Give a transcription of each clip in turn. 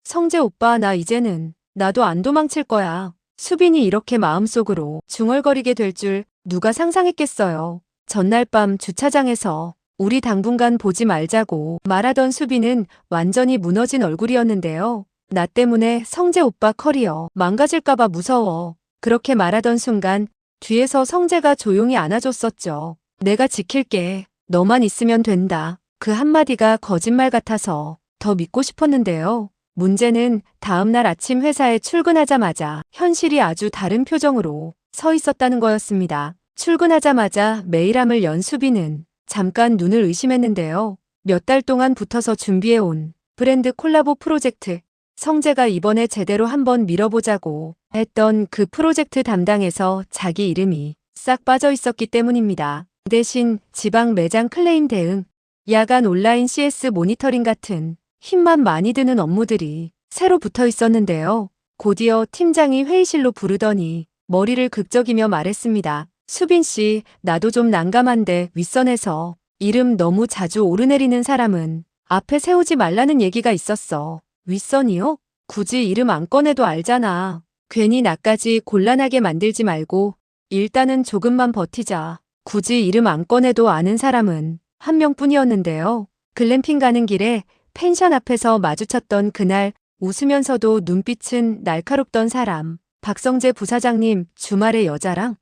성재 오빠, 나 이제는 나도 안 도망칠 거야. 수빈이 이렇게 마음속으로 중얼거리게 될 줄 누가 상상했겠어요. 전날 밤 주차장에서 우리 당분간 보지 말자고 말하던 수빈은 완전히 무너진 얼굴이었는데요. 나 때문에 성재 오빠 커리어 망가질까봐 무서워. 그렇게 말하던 순간 뒤에서 성재가 조용히 안아줬었죠. 내가 지킬게. 너만 있으면 된다. 그 한마디가 거짓말 같아서 더 믿고 싶었는데요. 문제는 다음날 아침 회사에 출근하자마자 현실이 아주 다른 표정으로 서 있었다는 거였습니다. 출근하자마자 메일함을 연 수빈은 잠깐 눈을 의심했는데요. 몇 달 동안 붙어서 준비해온 브랜드 콜라보 프로젝트, 성재가 이번에 제대로 한번 밀어보자고 했던 그 프로젝트 담당에서 자기 이름이 싹 빠져 있었기 때문입니다. 대신 지방 매장 클레임 대응, 야간 온라인 CS 모니터링 같은 힘만 많이 드는 업무들이 새로 붙어 있었는데요. 곧이어 팀장이 회의실로 부르더니 머리를 극적이며 말했습니다. 수빈 씨, 나도 좀 난감한데 윗선에서 이름 너무 자주 오르내리는 사람은 앞에 세우지 말라는 얘기가 있었어. 윗선이요? 굳이 이름 안 꺼내도 알잖아. 괜히 나까지 곤란하게 만들지 말고 일단은 조금만 버티자. 굳이 이름 안 꺼내도 아는 사람은 한 명뿐이었는데요. 글램핑 가는 길에 펜션 앞에서 마주쳤던 그날 웃으면서도 눈빛은 날카롭던 사람. 박성재 부사장님, 주말에 여자랑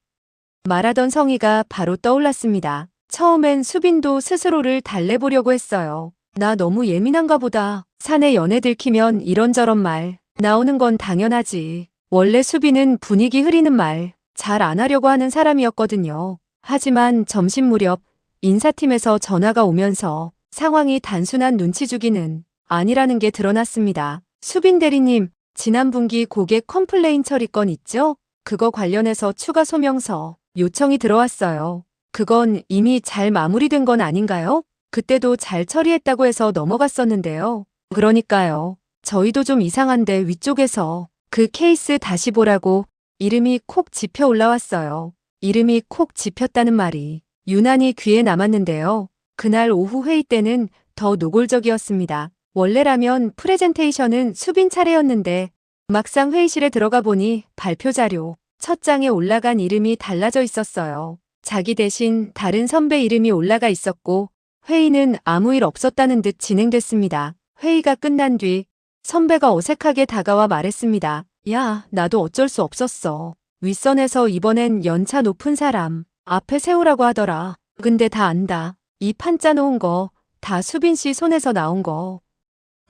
말하던 성희가 바로 떠올랐습니다. 처음엔 수빈도 스스로를 달래보려고 했어요. 나 너무 예민한가 보다. 사내 연애 들키면 이런저런 말 나오는 건 당연하지. 원래 수빈은 분위기 흐리는 말 잘 안 하려고 하는 사람이었거든요. 하지만 점심 무렵 인사팀에서 전화가 오면서 상황이 단순한 눈치 주기는 아니라는 게 드러났습니다. 수빈 대리님, 지난 분기 고객 컴플레인 처리 건 있죠? 그거 관련해서 추가 소명서 요청이 들어왔어요. 그건 이미 잘 마무리된 건 아닌가요? 그때도 잘 처리했다고 해서 넘어갔었는데요. 그러니까요. 저희도 좀 이상한데 위쪽에서 그 케이스 다시 보라고 이름이 콕 집혀 올라왔어요. 이름이 콕 집혔다는 말이 유난히 귀에 남았는데요. 그날 오후 회의 때는 더 노골적이었습니다. 원래라면 프레젠테이션은 수빈 차례였는데 막상 회의실에 들어가 보니 발표 자료 첫 장에 올라간 이름이 달라져 있었어요. 자기 대신 다른 선배 이름이 올라가 있었고 회의는 아무 일 없었다는 듯 진행됐습니다. 회의가 끝난 뒤 선배가 어색하게 다가와 말했습니다. 야, 나도 어쩔 수 없었어. 윗선에서 이번엔 연차 높은 사람 앞에 세우라고 하더라. 근데 다 안다. 이 판 짜놓은 거 다 수빈 씨 손에서 나온 거.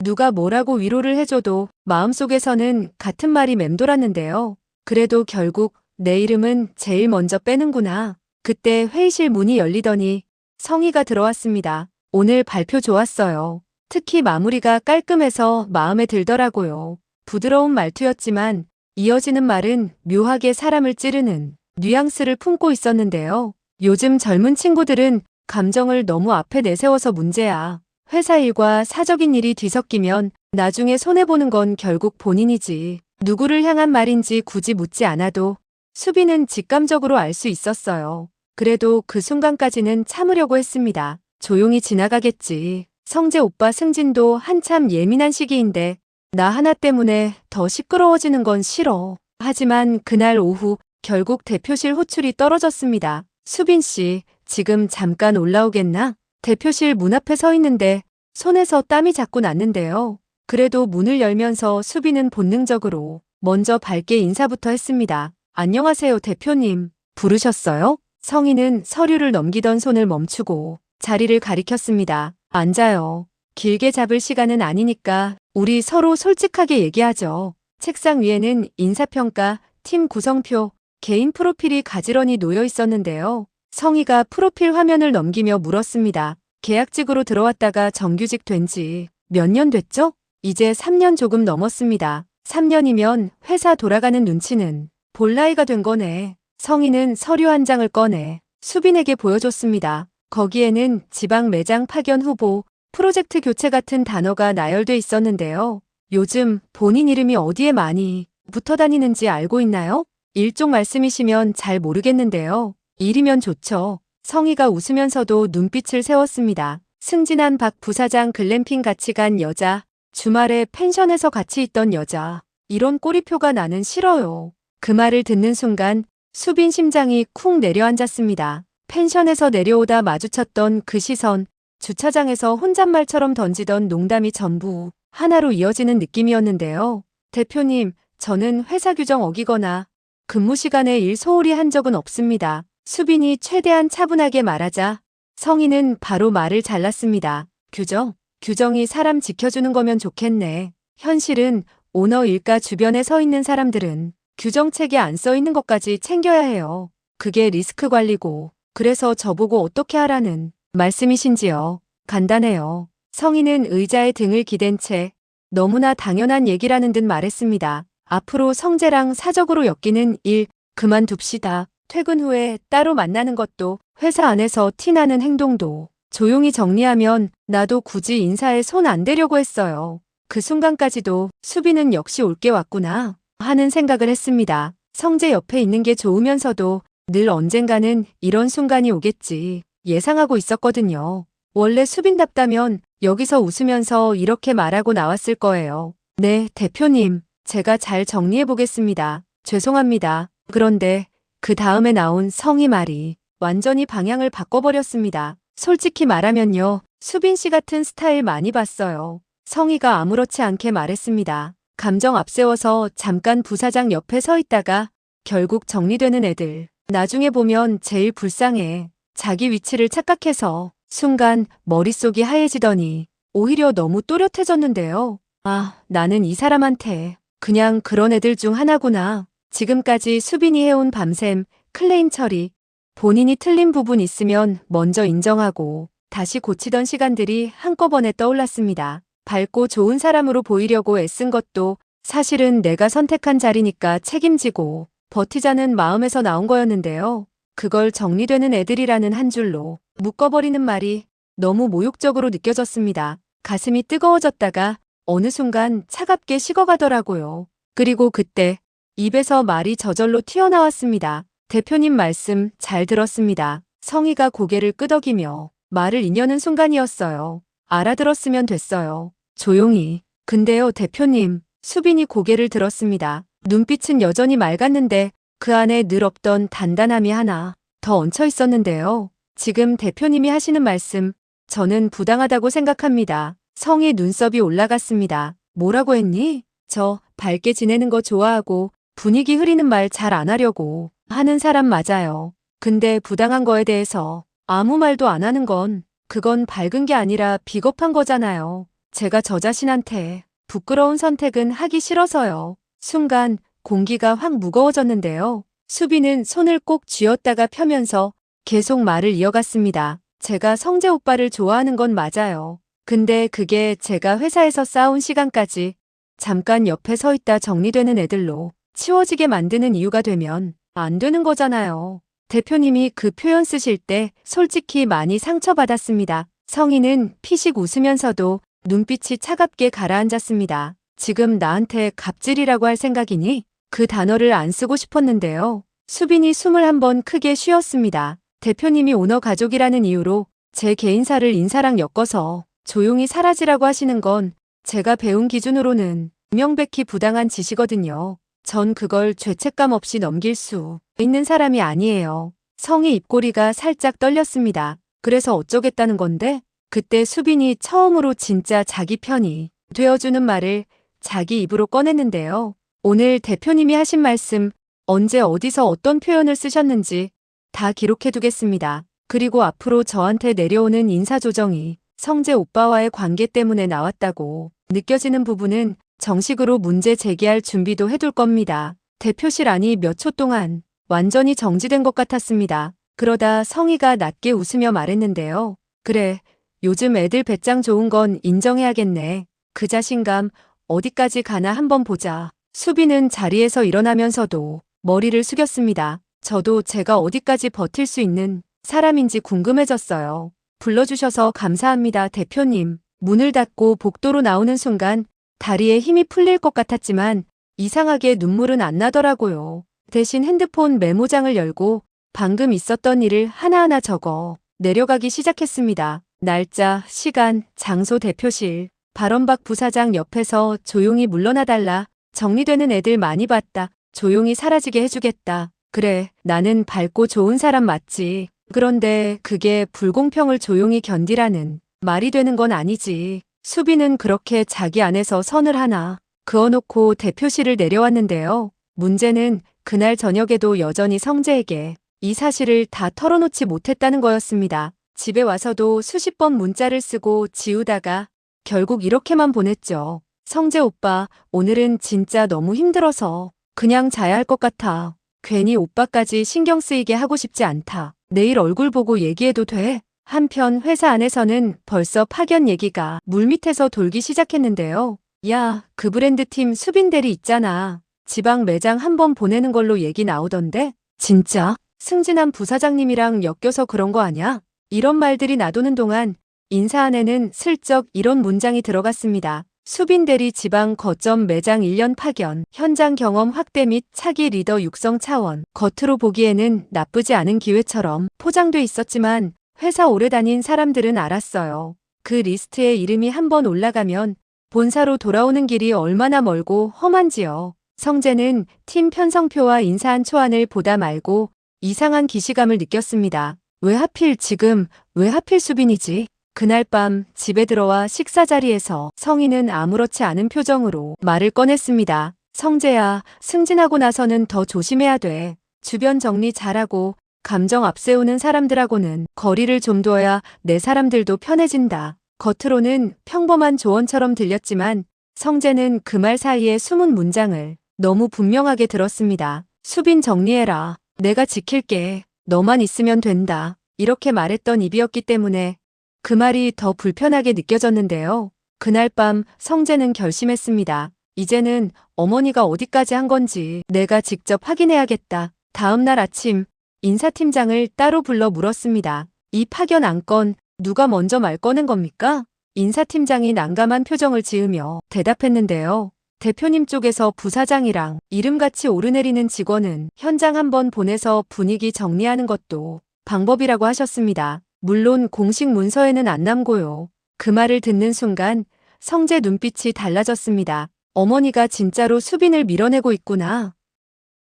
누가 뭐라고 위로를 해줘도 마음속에서는 같은 말이 맴돌았는데요. 그래도 결국 내 이름은 제일 먼저 빼는구나. 그때 회의실 문이 열리더니 성희가 들어왔습니다. 오늘 발표 좋았어요. 특히 마무리가 깔끔해서 마음에 들더라고요. 부드러운 말투였지만 이어지는 말은 묘하게 사람을 찌르는 뉘앙스를 품고 있었는데요. 요즘 젊은 친구들은 감정을 너무 앞에 내세워서 문제야. 회사 일과 사적인 일이 뒤섞이면 나중에 손해보는 건 결국 본인이지. 누구를 향한 말인지 굳이 묻지 않아도 수빈은 직감적으로 알 수 있었어요. 그래도 그 순간까지는 참으려고 했습니다. 조용히 지나가겠지. 성재 오빠 승진도 한참 예민한 시기인데 나 하나 때문에 더 시끄러워지는 건 싫어. 하지만 그날 오후 결국 대표실 호출이 떨어졌습니다. 수빈 씨, 지금 잠깐 올라오겠나? 대표실 문 앞에 서 있는데 손에서 땀이 자꾸 났는데요. 그래도 문을 열면서 수빈은 본능적으로 먼저 밝게 인사부터 했습니다. 안녕하세요, 대표님. 부르셨어요? 성희는 서류를 넘기던 손을 멈추고 자리를 가리켰습니다. 앉아요. 길게 잡을 시간은 아니니까 우리 서로 솔직하게 얘기하죠. 책상 위에는 인사평가, 팀 구성표, 개인 프로필이 가지런히 놓여 있었는데요. 성희가 프로필 화면을 넘기며 물었습니다. 계약직으로 들어왔다가 정규직 된 지 몇 년 됐죠? 이제 3년 조금 넘었습니다. 3년이면 회사 돌아가는 눈치는 볼 나이가 된 거네. 성희는 서류 한 장을 꺼내 수빈에게 보여줬습니다. 거기에는 지방 매장 파견 후보, 프로젝트 교체 같은 단어가 나열돼 있었는데요. 요즘 본인 이름이 어디에 많이 붙어 다니는지 알고 있나요? 일종 말씀이시면 잘 모르겠는데요. 일이면 좋죠. 성희가 웃으면서도 눈빛을 세웠습니다. 승진한 박 부사장 글램핑 같이 간 여자, 주말에 펜션에서 같이 있던 여자. 이런 꼬리표가 나는 싫어요. 그 말을 듣는 순간 수빈 심장이 쿵 내려앉았습니다. 펜션에서 내려오다 마주쳤던 그 시선, 주차장에서 혼잣말처럼 던지던 농담이 전부 하나로 이어지는 느낌이었는데요. 대표님, 저는 회사 규정 어기거나 근무 시간에 일 소홀히 한 적은 없습니다. 수빈이 최대한 차분하게 말하자 성희는 바로 말을 잘랐습니다. 규정? 규정이 사람 지켜주는 거면 좋겠네. 현실은 오너 일가 주변에 서 있는 사람들은 규정책에 안 써 있는 것까지 챙겨야 해요. 그게 리스크 관리고. 그래서 저보고 어떻게 하라는 말씀이신지요? 간단해요. 성희는 의자에 등을 기댄 채 너무나 당연한 얘기라는 듯 말했습니다. 앞으로 성재랑 사적으로 엮이는 일 그만둡시다. 퇴근 후에 따로 만나는 것도 회사 안에서 티나는 행동도 조용히 정리하면 나도 굳이 인사에 손 안 대려고 했어요. 그 순간까지도 수빈은 역시 올 게 왔구나 하는 생각을 했습니다. 성재 옆에 있는 게 좋으면서도 늘 언젠가는 이런 순간이 오겠지 예상하고 있었거든요. 원래 수빈답다면 여기서 웃으면서 이렇게 말하고 나왔을 거예요. 네, 대표님. 제가 잘 정리해 보겠습니다. 죄송합니다. 그런데 그 다음에 나온 성희 말이 완전히 방향을 바꿔버렸습니다. 솔직히 말하면요. 수빈 씨 같은 스타일 많이 봤어요. 성희가 아무렇지 않게 말했습니다. 감정 앞세워서 잠깐 부사장 옆에 서 있다가 결국 정리되는 애들. 나중에 보면 제일 불쌍해. 자기 위치를 착각해서 순간 머릿속이 하얘지더니 오히려 너무 또렷해졌는데요. 아, 나는 이 사람한테 그냥 그런 애들 중 하나구나. 지금까지 수빈이 해온 밤샘, 클레임 처리, 본인이 틀린 부분 있으면 먼저 인정하고 다시 고치던 시간들이 한꺼번에 떠올랐습니다. 밝고 좋은 사람으로 보이려고 애쓴 것도 사실은 내가 선택한 자리니까 책임지고 버티자는 마음에서 나온 거였는데요. 그걸 정리되는 애들이라는 한 줄로 묶어버리는 말이 너무 모욕적으로 느껴졌습니다. 가슴이 뜨거워졌다가 어느 순간 차갑게 식어가더라고요. 그리고 그때 입에서 말이 저절로 튀어나왔습니다. 대표님 말씀 잘 들었습니다. 성희가 고개를 끄덕이며 말을 이녀는 순간이었어요. 알아들었으면 됐어요. 조용히. 근데요, 대표님. 수빈이 고개를 들었습니다. 눈빛은 여전히 맑았는데 그 안에 늘 없던 단단함이 하나 더 얹혀 있었는데요. 지금 대표님이 하시는 말씀, 저는 부당하다고 생각합니다. 성희 눈썹이 올라갔습니다. 뭐라고 했니? 저 밝게 지내는 거 좋아하고 분위기 흐리는 말 잘 안 하려고 하는 사람 맞아요. 근데 부당한 거에 대해서 아무 말도 안 하는 건 그건 밝은 게 아니라 비겁한 거잖아요. 제가 저 자신한테 부끄러운 선택은 하기 싫어서요. 순간 공기가 확 무거워졌는데요. 수빈은 손을 꼭 쥐었다가 펴면서 계속 말을 이어갔습니다. 제가 성재 오빠를 좋아하는 건 맞아요. 근데 그게 제가 회사에서 싸운 시간까지 잠깐 옆에 서 있다 정리되는 애들로 치워지게 만드는 이유가 되면 안 되는 거잖아요. 대표님이 그 표현 쓰실 때 솔직히 많이 상처받았습니다. 성희는 피식 웃으면서도 눈빛이 차갑게 가라앉았습니다. 지금 나한테 갑질이라고 할 생각이니? 그 단어를 안 쓰고 싶었는데요. 수빈이 숨을 한번 크게 쉬었습니다. 대표님이 오너 가족이라는 이유로 제 개인사를 인사랑 엮어서 조용히 사라지라고 하시는 건 제가 배운 기준으로는 명백히 부당한 짓이거든요. 전 그걸 죄책감 없이 넘길 수 있는 사람이 아니에요. 성희 입꼬리가 살짝 떨렸습니다. 그래서 어쩌겠다는 건데? 그때 수빈이 처음으로 진짜 자기 편이 되어주는 말을 자기 입으로 꺼냈는데요. 오늘 대표님이 하신 말씀, 언제 어디서 어떤 표현을 쓰셨는지 다 기록해두겠습니다. 그리고 앞으로 저한테 내려오는 인사조정이 성재 오빠와의 관계 때문에 나왔다고 느껴지는 부분은 정식으로 문제 제기할 준비도 해둘 겁니다. 대표실 안이 몇 초 동안 완전히 정지된 것 같았습니다. 그러다 성희가 낮게 웃으며 말했는데요. 그래, 요즘 애들 배짱 좋은 건 인정해야겠네. 그 자신감 어디까지 가나 한번 보자. 수빈은 자리에서 일어나면서도 머리를 숙였습니다. 저도 제가 어디까지 버틸 수 있는 사람인지 궁금해졌어요. 불러주셔서 감사합니다, 대표님. 문을 닫고 복도로 나오는 순간 다리에 힘이 풀릴 것 같았지만 이상하게 눈물은 안 나더라고요. 대신 핸드폰 메모장을 열고 방금 있었던 일을 하나하나 적어 내려가기 시작했습니다. 날짜, 시간, 장소, 대표실. 발언박 부사장 옆에서 조용히 물러나달라. 정리되는 애들 많이 봤다. 조용히 사라지게 해주겠다. 그래, 나는 밝고 좋은 사람 맞지. 그런데 그게 불공평을 조용히 견디라는 말이 되는 건 아니지. 수빈은 그렇게 자기 안에서 선을 하나 그어놓고 대표실을 내려왔는데요. 문제는 그날 저녁에도 여전히 성재에게 이 사실을 다 털어놓지 못했다는 거였습니다. 집에 와서도 수십 번 문자를 쓰고 지우다가 결국 이렇게만 보냈죠. 성재 오빠, 오늘은 진짜 너무 힘들어서 그냥 자야 할 것 같아. 괜히 오빠까지 신경 쓰이게 하고 싶지 않다. 내일 얼굴 보고 얘기해도 돼? 한편 회사 안에서는 벌써 파견 얘기가 물밑에서 돌기 시작했는데요. 야, 그 브랜드 팀 수빈 대리 있잖아. 지방 매장 한번 보내는 걸로 얘기 나오던데? 진짜? 승진한 부사장님이랑 엮여서 그런 거 아냐? 이런 말들이 나도는 동안 인사안에는 슬쩍 이런 문장이 들어갔습니다. 수빈 대리 지방 거점 매장 1년 파견, 현장 경험 확대 및 차기 리더 육성 차원. 겉으로 보기에는 나쁘지 않은 기회처럼 포장돼 있었지만 회사 오래 다닌 사람들은 알았어요. 그 리스트에 이름이 한번 올라가면 본사로 돌아오는 길이 얼마나 멀고 험한지요. 성재는 팀 편성표와 인사안 초안을 보다 말고 이상한 기시감을 느꼈습니다. 왜 하필 지금, 왜 하필 수빈이지? 그날 밤 집에 들어와 식사 자리에서 성희는 아무렇지 않은 표정으로 말을 꺼냈습니다. 성재야, 승진하고 나서는 더 조심해야 돼. 주변 정리 잘하고 감정 앞세우는 사람들하고는 거리를 좀 둬야 내 사람들도 편해진다. 겉으로는 평범한 조언처럼 들렸지만 성재는 그 말 사이에 숨은 문장을 너무 분명하게 들었습니다. 수빈 정리해라. 내가 지킬게. 너만 있으면 된다. 이렇게 말했던 입이었기 때문에 그 말이 더 불편하게 느껴졌는데요. 그날 밤 성재는 결심했습니다. 이제는 어머니가 어디까지 한 건지 내가 직접 확인해야겠다. 다음 날 아침 인사팀장을 따로 불러 물었습니다. 이 파견 안건 누가 먼저 말 꺼낸 겁니까? 인사팀장이 난감한 표정을 지으며 대답했는데요. 대표님 쪽에서 부사장이랑 이름같이 오르내리는 직원은 현장 한번 보내서 분위기 정리하는 것도 방법이라고 하셨습니다. 물론 공식 문서에는 안 남고요. 그 말을 듣는 순간 성재 눈빛이 달라졌습니다. 어머니가 진짜로 수빈을 밀어내고 있구나.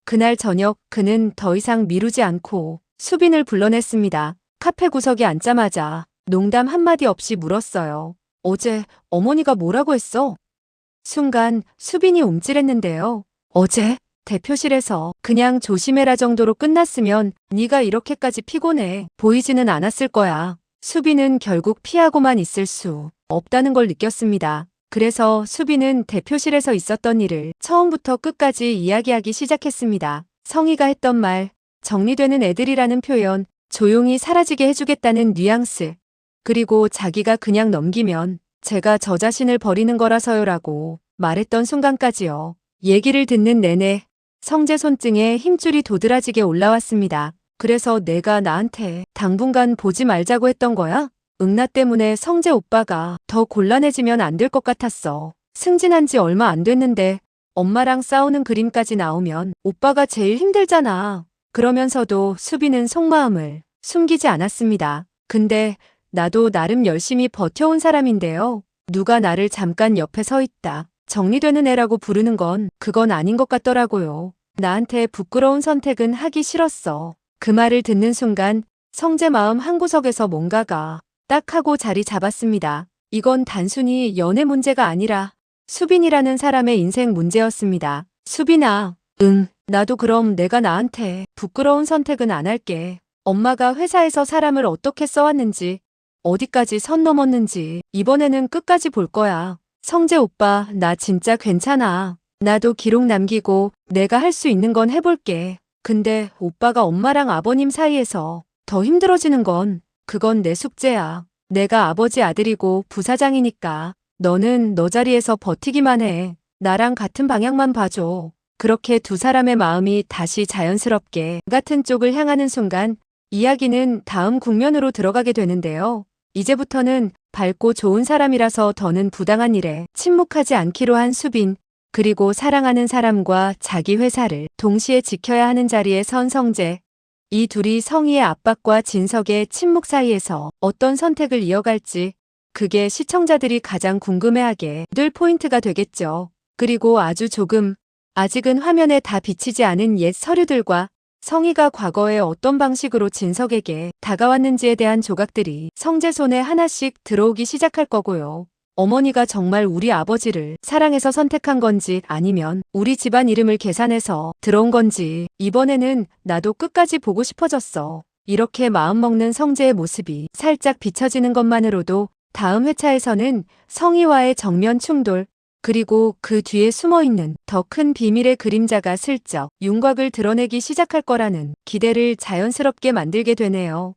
그날 저녁 그는 더 이상 미루지 않고 수빈을 불러냈습니다. 카페 구석에 앉자마자 농담 한마디 없이 물었어요. 어제 어머니가 뭐라고 했어? 순간 수빈이 움찔했는데요. 어제 대표실에서 그냥 조심해라 정도로 끝났으면 네가 이렇게까지 피곤해 보이지는 않았을 거야. 수빈은 결국 피하고만 있을 수 없다는 걸 느꼈습니다. 그래서 수빈은 대표실에서 있었던 일을 처음부터 끝까지 이야기하기 시작했습니다. 성희가 했던 말, 정리되는 애들이라는 표현, 조용히 사라지게 해주겠다는 뉘앙스, 그리고 자기가 그냥 넘기면 제가 저 자신을 버리는 거라서요라고 말했던 순간까지요. 얘기를 듣는 내내 성재 손등에 힘줄이 도드라지게 올라왔습니다. 그래서 내가 나한테 당분간 보지 말자고 했던 거야? 응나 때문에 성재 오빠가 더 곤란해지면 안 될 것 같았어. 승진한 지 얼마 안 됐는데 엄마랑 싸우는 그림까지 나오면 오빠가 제일 힘들잖아. 그러면서도 수빈은 속마음을 숨기지 않았습니다. 근데 나도 나름 열심히 버텨온 사람인데요. 누가 나를 잠깐 옆에 서 있다. 정리되는 애라고 부르는 건 그건 아닌 것 같더라고요. 나한테 부끄러운 선택은 하기 싫었어. 그 말을 듣는 순간 성재 마음 한구석에서 뭔가가 딱 하고 자리 잡았습니다. 이건 단순히 연애 문제가 아니라 수빈이라는 사람의 인생 문제였습니다. 수빈아, 응, 나도 그럼 내가 나한테 부끄러운 선택은 안 할게. 엄마가 회사에서 사람을 어떻게 써왔는지, 어디까지 선 넘었는지 이번에는 끝까지 볼 거야. 성재 오빠, 나 진짜 괜찮아. 나도 기록 남기고 내가 할 수 있는 건 해볼게. 근데 오빠가 엄마랑 아버님 사이에서 더 힘들어지는 건 그건 내 숙제야. 내가 아버지 아들이고 부사장이니까 너는 너 자리에서 버티기만 해. 나랑 같은 방향만 봐줘. 그렇게 두 사람의 마음이 다시 자연스럽게 같은 쪽을 향하는 순간 이야기는 다음 국면으로 들어가게 되는데요. 이제부터는 밝고 좋은 사람이라서 더는 부당한 일에 침묵하지 않기로 한 수빈, 그리고 사랑하는 사람과 자기 회사를 동시에 지켜야 하는 자리에 선 성재. 이 둘이 성희의 압박과 진석의 침묵 사이에서 어떤 선택을 이어갈지 그게 시청자들이 가장 궁금해하게 될 포인트가 되겠죠. 그리고 아주 조금, 아직은 화면에 다 비치지 않은 옛 서류들과 성희가 과거에 어떤 방식으로 진석에게 다가왔는지에 대한 조각들이 성재 손에 하나씩 들어오기 시작할 거고요. 어머니가 정말 우리 아버지를 사랑해서 선택한 건지 아니면 우리 집안 이름을 계산해서 들어온 건지 이번에는 나도 끝까지 보고 싶어졌어. 이렇게 마음먹는 성재의 모습이 살짝 비춰지는 것만으로도 다음 회차에서는 성희와의 정면 충돌, 그리고 그 뒤에 숨어있는 더 큰 비밀의 그림자가 슬쩍 윤곽을 드러내기 시작할 거라는 기대를 자연스럽게 만들게 되네요.